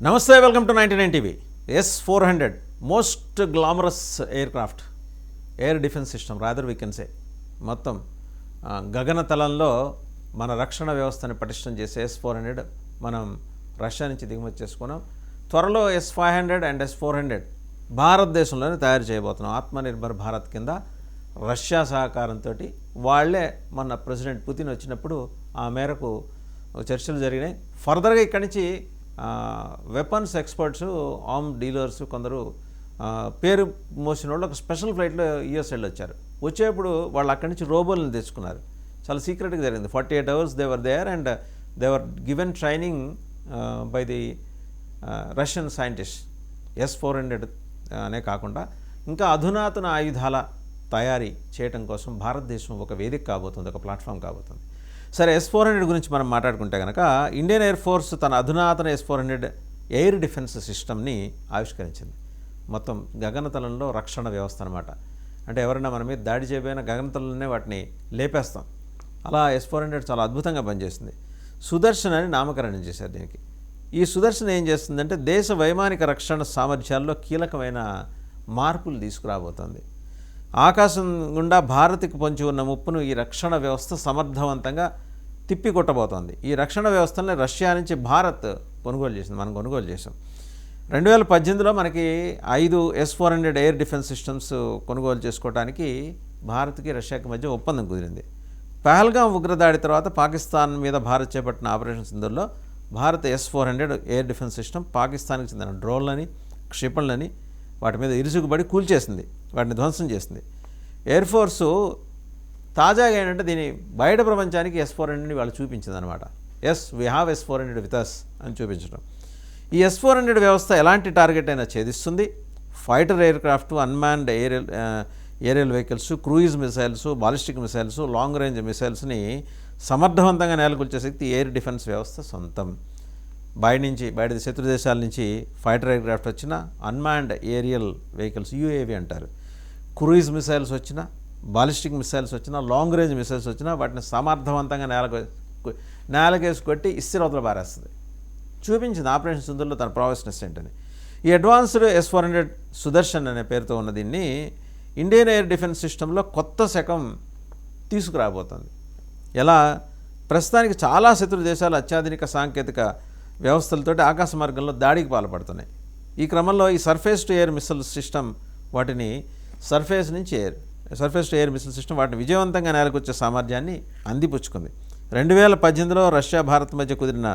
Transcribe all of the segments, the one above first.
నమస్తే, welcome to 99 TV. S-400 most glamorous aircraft, air defence system rather we can say. మొత్తం గగనతలంలో మన రక్షణ వ్యవస్థని పటిష్టం చేసే S-400 మనం రష్యా నుంచి దిగుమతి చేసుకున్నాం. త్వరలో S-500 అండ్ S-400 భారతదేశంలోనే తయారు చేయబోతున్నాం. ఆత్మనిర్భర్ భారత్ కింద రష్యా సహకారంతో వాళ్లే మొన్న ప్రెసిడెంట్ పుతిన్ వచ్చినప్పుడు ఆ మేరకు చర్చలు జరిగినాయి. ఫర్దర్గా ఇక్కడి నుంచి వెపన్స్ ఎక్స్పర్ట్స్, ఆర్మ్ డీలర్స్ కొందరు పేరు మోసిన వాళ్ళు ఒక స్పెషల్ ఫ్లైట్లో యూఎస్ వెళ్ళొచ్చారు. వచ్చేప్పుడు వాళ్ళు అక్కడి నుంచి రోబోలను తెచ్చుకున్నారు. చాలా సీక్రెట్గా జరిగింది. 48 hours they were there and they were given training by the Russian scientist. S-400 అనే కాకుండా ఇంకా అధునాతన ఆయుధాల తయారీ చేయటం కోసం భారతదేశం ఒక వేదిక కాబోతుంది, ఒక ప్లాట్ఫామ్ కాబోతుంది. సరే, S-400 గురించి మనం మాట్లాడుకుంటే కనుక ఇండియన్ ఎయిర్ ఫోర్స్ తన అధునాతన S-400 ఎయిర్ డిఫెన్స్ సిస్టమ్ని ఆవిష్కరించింది. మొత్తం గగనతలంలో రక్షణ వ్యవస్థ అనమాట. అంటే ఎవరైనా మన మీద దాడి చేయబోయినా గగనతలంలోనే వాటిని లేపేస్తాం. అలా S-400 చాలా అద్భుతంగా పనిచేస్తుంది. సుదర్శన్ అని నామకరణం చేశారు దీనికి. ఈ సుదర్శన్ ఏం చేస్తుందంటే దేశ వైమానిక రక్షణ సామర్థ్యాల్లో కీలకమైన మార్పులు తీసుకురాబోతోంది. ఆకాశం గుండా భారత్కి పొంచి ఉన్న ముప్పును ఈ రక్షణ వ్యవస్థ సమర్థవంతంగా తిప్పికొట్టబోతోంది. ఈ రక్షణ వ్యవస్థని రష్యా నుంచి భారత్ కొనుగోలు చేసింది, మనం కొనుగోలు చేసాం. 2018లో మనకి 5 S-400 ఎయిర్ డిఫెన్స్ సిస్టమ్స్ కొనుగోలు చేసుకోవడానికి భారత్కి రష్యాకి మధ్య ఒప్పందం కుదిరింది. పహల్గాం ఉగ్రదాడి తర్వాత పాకిస్తాన్ మీద భారత్ చేపట్టిన ఆపరేషన్ సింధూర్లో Bharat S-400 air defence system పాకిస్తాన్కి చెందిన డ్రోన్లని, క్షిపణులని వాటి మీద ఇరుసుకుబడి కూల్చేసింది, వాటిని ధ్వంసం చేసింది. ఎయిర్ ఫోర్సు తాజాగా ఏంటంటే దీని బయట ప్రపంచానికి S-400ని వాళ్ళు చూపించింది అనమాట. We have S-400 with us అని చూపించడం. ఈ S-400 వ్యవస్థ ఎలాంటి టార్గెట్ అయినా ఛేదిస్తుంది. Fighter aircraft, unmanned aerial vehicles, cruise missiles, ballistic missiles, long range మిసైల్స్ని సమర్థవంతంగా నేలకొల్చే శక్తి ఎయిర్ డిఫెన్స్ వ్యవస్థ సొంతం. బయట శత్రు దేశాల నుంచి ఫైటర్ ఎయిర్ క్రాఫ్ట్ వచ్చినా, అన్మాన్డ్ ఏరియల్ వెహికల్స్ UAV అంటారు, క్రూయిజ్ మిసైల్స్ వచ్చినా, బాలిస్టిక్ మిసైల్స్ వచ్చినా, లాంగ్ రేంజ్ మిసైల్స్ వచ్చినా వాటిని సమర్థవంతంగా నేలకేసి కొట్టి ఇస్తిరవతలు పారేస్తుంది. చూపించింది ఆపరేషన్ సింధూర్లో తన ప్రావెస్నెస్ ఏంటని. ఈ అడ్వాన్స్డ్ S-400 సుదర్శన్ అనే పేరుతో ఉన్న దీన్ని ఇండియన్ ఎయిర్ డిఫెన్స్ సిస్టంలో కొత్త శకం తీసుకురాబోతుంది. ఎలా? ప్రస్తుతానికి చాలా శత్రు దేశాలు అత్యాధునిక సాంకేతిక వ్యవస్థలతోటి ఆకాశ మార్గంలో దాడికి పాల్పడుతున్నాయి. ఈ క్రమంలో ఈ surface to air missile system వాటిని surface to air missile system వాటిని విజయవంతంగా నేలకొచ్చే సామర్థ్యాన్ని అందిపుచ్చుకుంది. 2018లో రష్యా భారత్ మధ్య కుదిరిన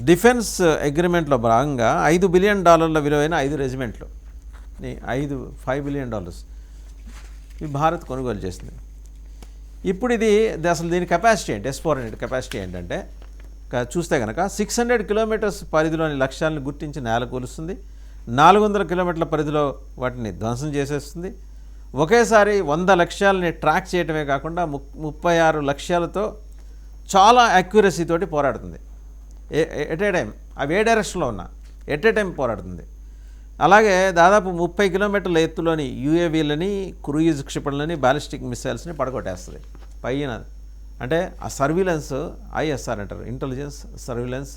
డిఫెన్స్ అగ్రిమెంట్లో భాగంగా $5 బిలియన్ విలువైన 5 రెజిమెంట్లు, $5 బిలియన్ ఈ భారత్ కొనుగోలు చేసింది. ఇప్పుడు అసలు దీని కెపాసిటీ ఏంటి? S-400 కెపాసిటీ ఏంటంటే చూస్తే కనుక 600 కిలోమీటర్స్ పరిధిలోని లక్ష్యాలను గుర్తించి నేలకూలుస్తుంది. 400 కిలోమీటర్ల పరిధిలో వాటిని ధ్వంసం చేసేస్తుంది. ఒకేసారి 100 లక్ష్యాలని ట్రాక్ చేయటమే కాకుండా 36 లక్ష్యాలతో చాలా యాక్యురసీ తోటి పోరాడుతుంది. ఎట్ ఏ టైం అవి ఏ డైరెక్షన్లో ఉన్నా ఎట్ ఏ టైం పోరాడుతుంది. అలాగే దాదాపు 30 కిలోమీటర్ల ఎత్తులోని UAVలని, క్రూయిజ్ క్షిపణులని, బాలిస్టిక్ మిసైల్స్ని పడగొట్టేస్తుంది. పైన అంటే ఆ సర్వీలెన్స్ ISR అంటారు, ఇంటెలిజెన్స్ సర్వీలెన్స్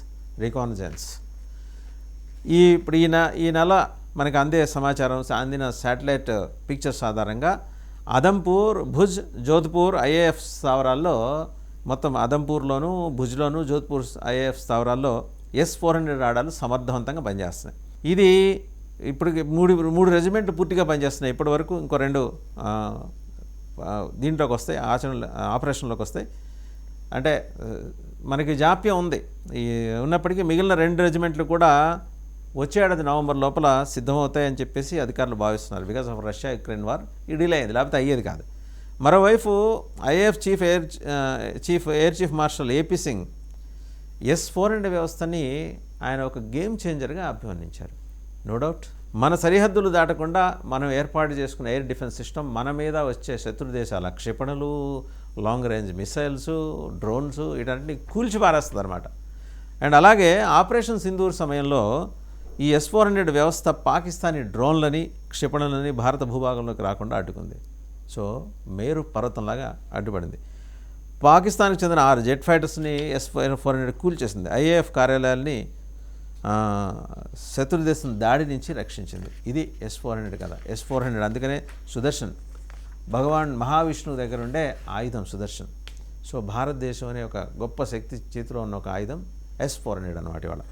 రికానజెన్స్. ఇప్పుడు ఈ నెల మనకు అందే సమాచారం, అందిన శాటిలైట్ పిక్చర్స్ ఆధారంగా అదంపూర్, భుజ్, జోధ్పూర్ IAF స్థావరాల్లో, మొత్తం అదంపూర్లోను, భుజ్లోను, జోధ్పూర్ IAF స్థావరాల్లో S-400 రాడాలు సమర్థవంతంగా పనిచేస్తున్నాయి. ఇది ఇప్పటికి మూడు రెజిమెంట్లు పూర్తిగా పనిచేస్తున్నాయి ఇప్పటి వరకు. ఇంకో 2 దీంట్లోకి వస్తాయి, ఆపరేషన్లోకి వస్తాయి. అంటే మనకి జాప్యం ఉంది ఉన్నప్పటికీ మిగిలిన 2 రెజిమెంట్లు కూడా వచ్చే ఏడాది నవంబర్ లోపల సిద్ధమవుతాయని చెప్పేసి అధికారులు భావిస్తున్నారు. Because of Russia Ukraine war ఈ డిలే అయింది, లేకపోతే అయ్యేది కాదు. మరోవైపు IAF chief air chief marshal AP Singh S-400 వ్యవస్థని ఆయన ఒక గేమ్ చేంజర్గా అభివర్ణించారు. నో డౌట్ మన సరిహద్దులు దాటకుండా మనం ఏర్పాటు చేసుకున్న ఎయిర్ డిఫెన్స్ సిస్టమ్ మన మీద వచ్చే శత్రు దేశాల క్షిపణులు, లాంగ్ రేంజ్ మిసైల్స్, డ్రోన్స్ వీటన్నిటిని కూల్చిపారేస్తుంది అనమాట. అండ్ అలాగే ఆపరేషన్ సింధూర్ సమయంలో ఈ S-400 వ్యవస్థ పాకిస్తానీ డ్రోన్లని, క్షిపణులని భారత భూభాగంలోకి రాకుండా అడ్డుకుంది. సో మేరు పర్వతంలాగా అడ్డుపడింది. పాకిస్తాన్కి చెందిన 6 జెట్ ఫైటర్స్ని S-400 కూల్చేసింది. IAF కార్యాలయాల్ని శత్రుదేశం దాడి నుంచి రక్షించింది. ఇది S-400 కదా. S-400 అందుకనే సుదర్శన్ భగవాన్ మహావిష్ణువు దగ్గర ఉండే ఆయుధం సుదర్శన్. సో భారతదేశం అనే ఒక గొప్ప శక్తి చేతిలో ఉన్న ఒక ఆయుధం S-400 అన్నమాట ఇవాళ.